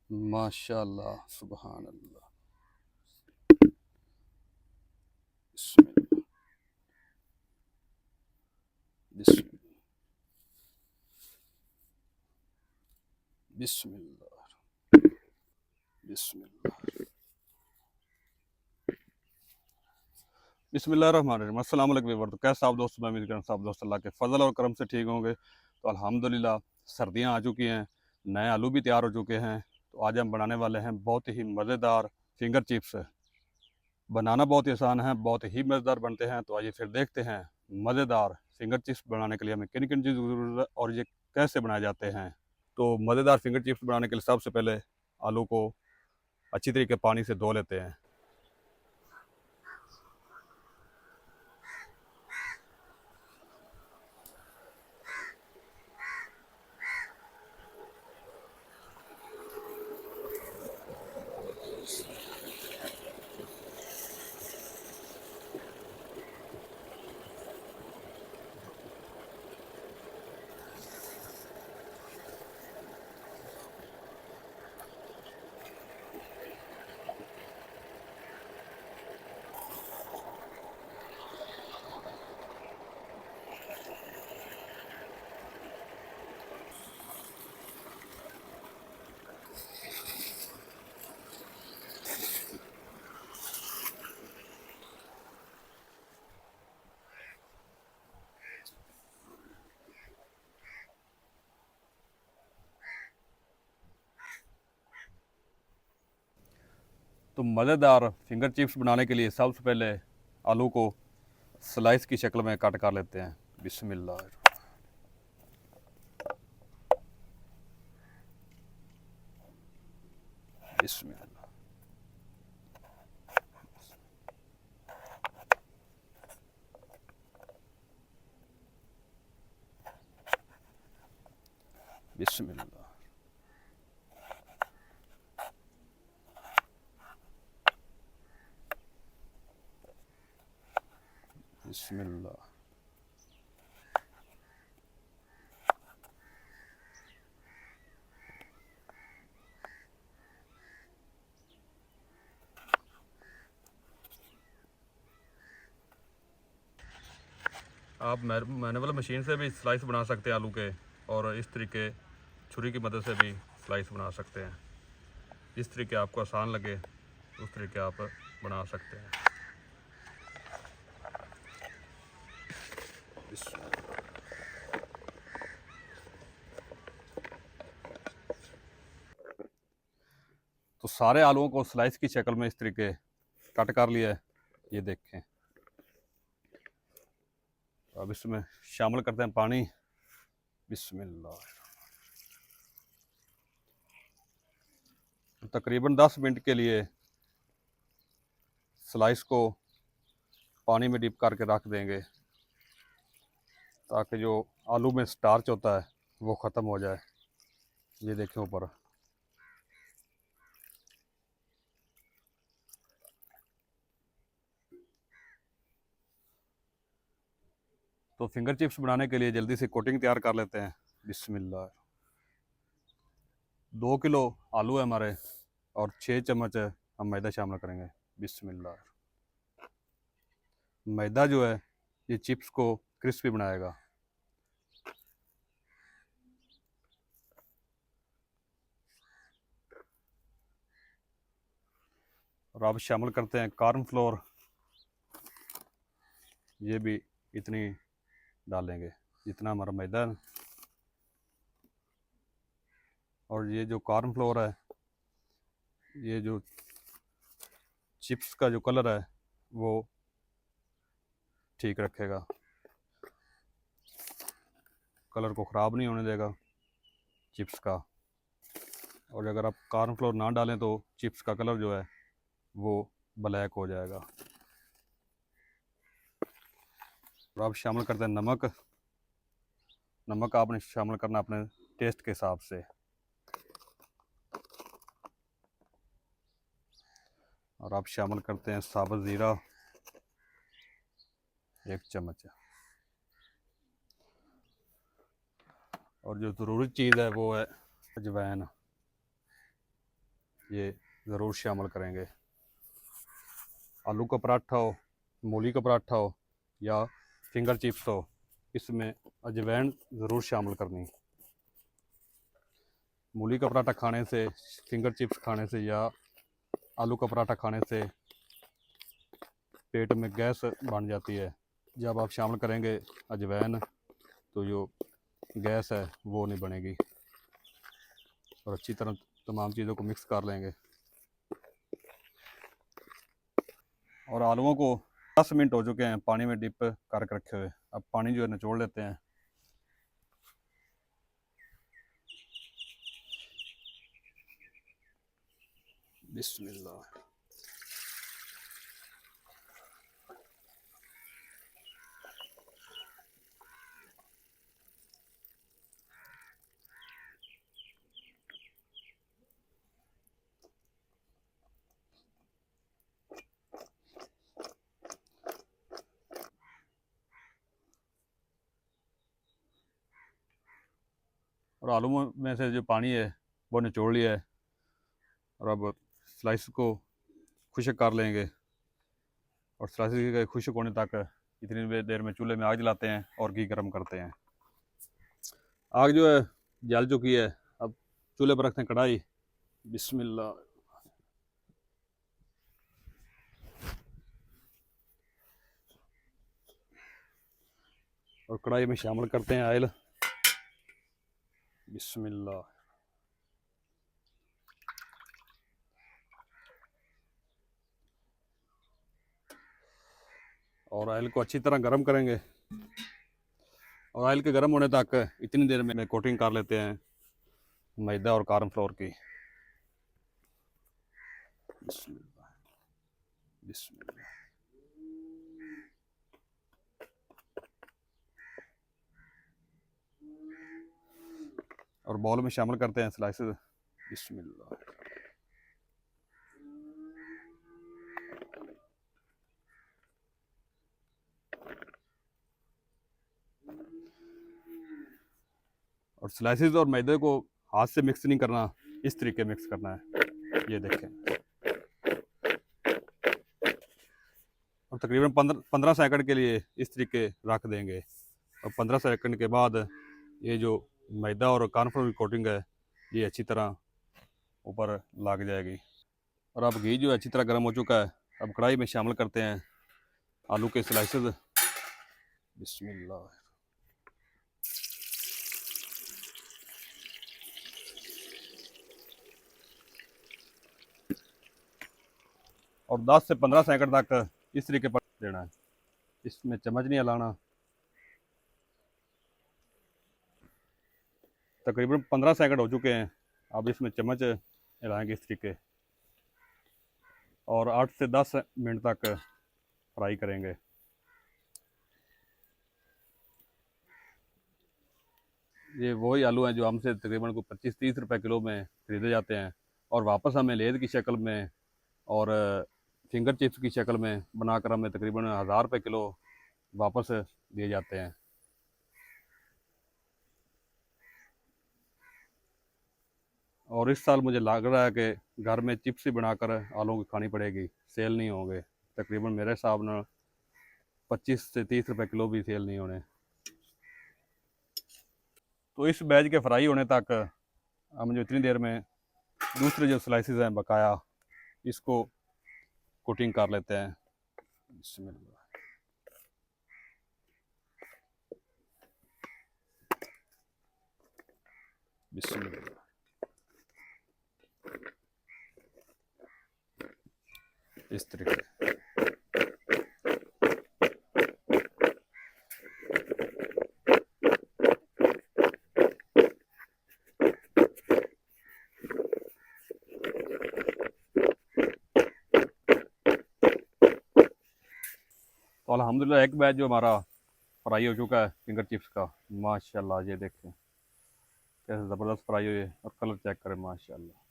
माशाल्लाह, सुबहान अल्लाह। बिस्मिल्लाह, बिस्मिल्लाह, बिस्मिल्लाह, बिस्मिल्लाह। बिस्मिल्लाहिर्रहमानिर्रहीम। अस्सलाम वालेकुम व्यूअर। तो कैसे आप दोस्त, मैं उम्मीद करता हूँ सब दोस्त अल्लाह के फजल और करम से ठीक होंगे। तो अल्हम्दुलिल्लाह सर्दियाँ आ चुकी हैं, नए आलू भी तैयार हो चुके हैं। तो आज हम बनाने वाले हैं बहुत ही मज़ेदार फिंगर चिप्स। बनाना बहुत ही आसान है, बहुत ही मज़ेदार बनते हैं। तो आइए फिर देखते हैं मज़ेदार फिंगर चिप्स बनाने के लिए हमें किन किन चीज़ों की ज़रूरत है और ये कैसे बनाए जाते हैं। तो मज़ेदार फिंगर चिप्स बनाने के लिए सबसे पहले आलू को अच्छी तरीके पानी से धो लेते हैं। तो मज़ेदार फिंगर चिप्स बनाने के लिए सबसे पहले आलू को स्लाइस की शक्ल में कट कर लेते हैं। बिस्मिल्लाह, बिस्मिल्लाह, बिस्मिल्लाह, बिस्मिल्लाह। आप मैनुअल मशीन से भी स्लाइस बना सकते हैं आलू के, और इस तरीके छुरी की मदद से भी स्लाइस बना सकते हैं। जिस तरीके आपको आसान लगे उस तरीके आप बना सकते हैं। तो सारे आलूओं को स्लाइस की शक्ल में इस तरीके कट कर लिया है, ये देखें। अब इसमें शामिल करते हैं पानी। बिस्मिल्लाह। तकरीबन 10 मिनट के लिए स्लाइस को पानी में डिप करके रख देंगे, ताकि जो आलू में स्टार्च होता है वो ख़त्म हो जाए। ये देखें ऊपर। तो फिंगर चिप्स बनाने के लिए जल्दी से कोटिंग तैयार कर लेते हैं। बिस्मिल्लाह। 2 किलो आलू है हमारे, और 6 चम्मच हम मैदा शामिल करेंगे। बिस्मिल्लाह। मैदा जो है ये चिप्स को क्रिस्पी बनाएगा। और अब शामिल करते हैं कॉर्न फ्लोर। ये भी इतनी डालेंगे जितना हमारा मैदा है। और ये जो कॉर्न फ्लोर है, ये जो चिप्स का जो कलर है वो ठीक रखेगा, कलर को ख़राब नहीं होने देगा चिप्स का। और अगर आप कॉर्न फ्लोर ना डालें तो चिप्स का कलर जो है वो ब्लैक हो जाएगा। और अब शामिल करते हैं नमक। नमक आपने शामिल करना अपने टेस्ट के हिसाब से। और आप शामिल करते हैं साबुत ज़ीरा 1 चम्मच। और जो ज़रूरी चीज़ है वो है अजवाइन। ये ज़रूर शामिल करेंगे। आलू का पराठा हो, मूली का पराठा हो या फिंगर चिप्स हो, इसमें अजवाइन ज़रूर शामिल करनी। मूली का पराठा खाने से, फिंगर चिप्स खाने से या आलू का पराठा खाने से पेट में गैस बन जाती है। जब आप शामिल करेंगे अजवाइन तो जो गैस है वो नहीं बनेगी। और अच्छी तरह तमाम चीज़ों को मिक्स कर लेंगे। और आलूओं को 10 मिनट हो चुके हैं पानी में डिप करके रखे हुए। अब पानी जो है निचोड़ लेते हैं। बिस्मिल्लाह। और आलूओं में से जो पानी है वो निचोड़ लिया है। और अब स्लाइस को खुश्क कर लेंगे। और स्लाइस के खुश्क होने तक इतनी देर में चूल्हे में आग जलाते हैं और घी गर्म करते हैं। आग जो है जल चुकी है। अब चूल्हे पर रखते हैं कढ़ाई। बिस्मिल्लाह। और कढ़ाई में शामिल करते हैं ऑयल। बिस्मिल्लाह। और ऑयल को अच्छी तरह गर्म करेंगे। और ऑयल के गर्म होने तक इतनी देर में कोटिंग कर लेते हैं मैदा और कॉर्न फ्लोर की। बिस्मिल्लाह। बिस्मिल्लाह। और बॉल में शामिल करते हैं स्लाइसेस। बिस्मिल्लाह। और स्लाइसेस और मैदे को हाथ से मिक्स नहीं करना, इस तरीके मिक्स करना है। ये देखें। और तकरीबन 15 सेकंड के लिए इस तरीके रख देंगे। और 15 सेकंड के बाद ये जो मैदा और कॉर्नफ्लोर की कोटिंग है ये अच्छी तरह ऊपर लग जाएगी। और अब घी जो अच्छी तरह गर्म हो चुका है। अब कढ़ाई में शामिल करते हैं आलू के स्लाइसेस। बिस्मिल्लाह। और 10 से 15 सेकंड तक इस तरीके पर देना है। इसमें चम्मच नहीं हिलाना। तकरीबन 15 सेकंड हो चुके हैं। अब इसमें चम्मच हिलाएंगे इस तरीके। और 8 से 10 मिनट तक फ्राई करेंगे। ये वही आलू हैं जो हमसे तकरीबन को 25-30 रुपए किलो में ख़रीदे जाते हैं। और वापस हमें लेद की शक्ल में और फिंगर चिप्स की शक्ल में बनाकर हमें तकरीबन 1000 रुपये किलो वापस दिए जाते हैं। और इस साल मुझे लग रहा है कि घर में चिप्स ही बनाकर आलू की खानी पड़ेगी, सेल नहीं होंगे। तकरीबन मेरे हिसाब में 25 से 30 रुपए किलो भी सेल नहीं होने। तो इस बैच के फ्राई होने तक हम जो इतनी देर में दूसरे जो स्लाइसेस हैं बकाया इसको कोटिंग कर लेते हैं। बिस्मिल्लाह। बिस्मिल्लाह। इस तरीके। तो अल्हम्दुलिल्लाह एक बैच जो हमारा फ्राई हो चुका है फिंगर चिप्स का। माशाल्लाह ये देखें कैसे ज़बरदस्त फ्राई हुई है। और कलर चेक करें माशाल्लाह।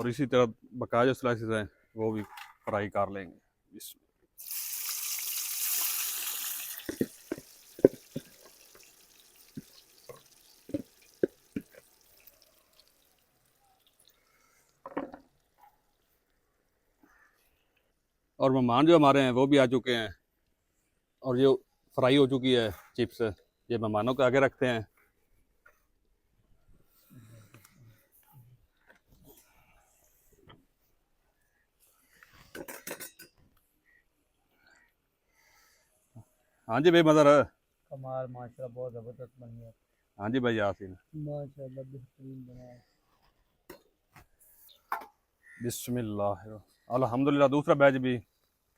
और इसी तरह बकाया जो स्लाइसेस हैं वो भी फ्राई कर लेंगे। और मेहमान जो हमारे हैं वो भी आ चुके हैं और जो फ्राई हो चुकी है चिप्स, ये मेहमानों के आगे रखते हैं। हाँ जी भाई मदर। कमाल माशाल्लाह बहुत ज़बरदस्त बन गया। हाँ जी भाई यासीन। माशाल्लाह बेहतरीन बना। बिस्मिल्लाह। अल्हम्दुलिल्लाह दूसरा बैच भी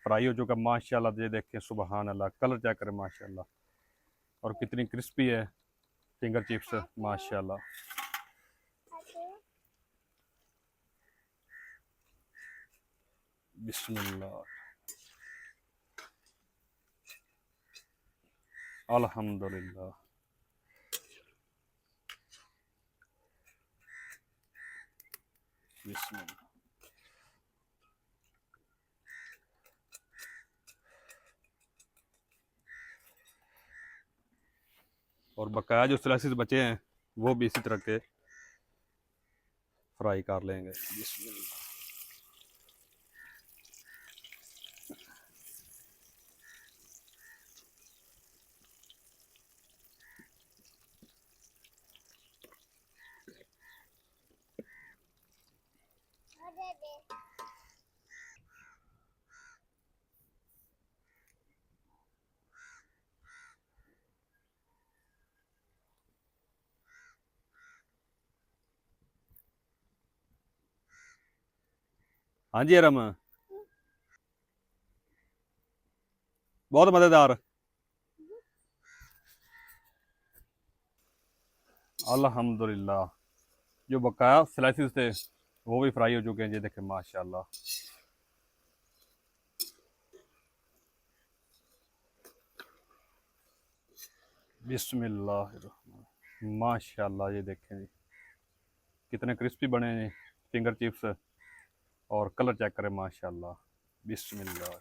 फ्राई हो चुका माशाल्लाह। ये देखें सुबहान अल्लाह, कलर चेक करें माशाल्लाह, और कितनी क्रिस्पी है फिंगर चिप्स माशाल्लाह। बिस्मिल्लाह। अल्हम्दुलिल्लाह। बिस्मिल्लाह। और बकाया जो स्लाइसेस बचे हैं वो भी इसी तरह के फ्राई कर लेंगे। बिस्मिल्लाह। हाँ जी अरम, बहुत मज़ेदार। अल्हम्दुलिल्लाह। जो बकाया स्लाइसेस थे वो भी फ्राई हो चुके हैं, ये देखें माशाल्लाह। बिस्मिल्लाह माशाल्लाह। ये देखें जी कितने क्रिस्पी बने हैं फिंगर चिप्स, और कलर चेक करें माशाल्लाह। बिस्मिल्लाह।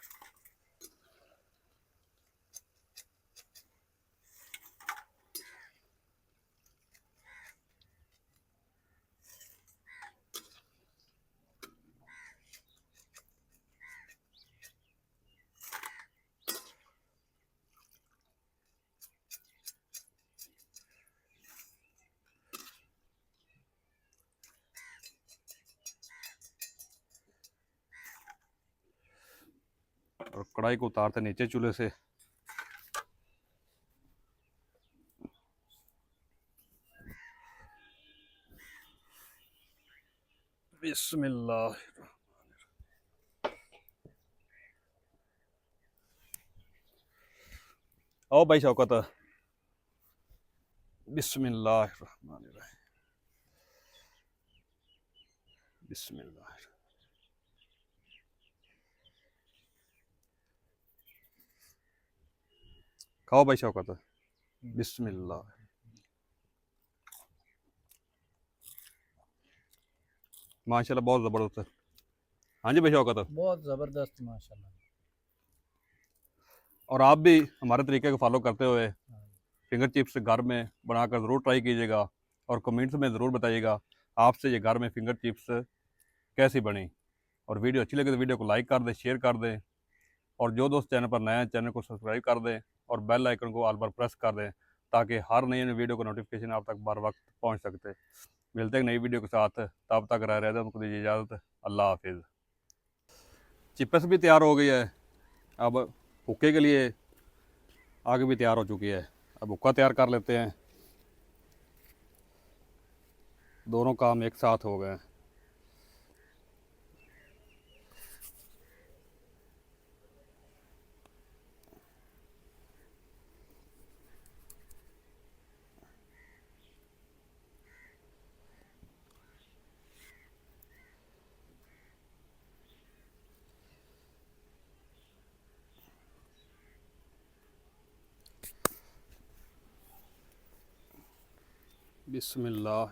और कढ़ाई को उतारते नीचे चूल्हे से। बिस्मिल्लाह। आओ भाई शौकत। बिस्मिल्लाह। बिस्मिल्लाह। खाओ भाई शौकत। बिस्मिल्लाह। माशाल्लाह बहुत ज़बरदस्त है। हाँ जी भाई शौकत। बहुत ज़बरदस्त माशाल्लाह। और आप भी हमारे तरीके को फॉलो करते हुए फिंगर चिप्स घर में बनाकर ज़रूर ट्राई कीजिएगा, और कमेंट्स में ज़रूर बताइएगा आपसे ये घर में फिंगर चिप्स कैसी बनी। और वीडियो अच्छी लगे तो वीडियो को लाइक कर दें, शेयर कर दें, और जो दोस्त चैनल पर नए हैं चैनल को सब्सक्राइब कर दें और बेल आइकन को ऑल पर प्रेस कर दें, ताकि हर नई वीडियो को नोटिफिकेशन आप तक बर वक्त पहुँच सकते। मिलते हैं नई वीडियो के साथ, तब तक रह रहे थे उनको दीजिए इजाज़त। अल्लाह हाफिज़। चिप्स भी तैयार हो गई है, अब हुक्के के लिए आगे भी तैयार हो चुकी है। अब हुक्का तैयार कर लेते हैं। दोनों काम एक साथ हो गए। बिस्मिल्लाह।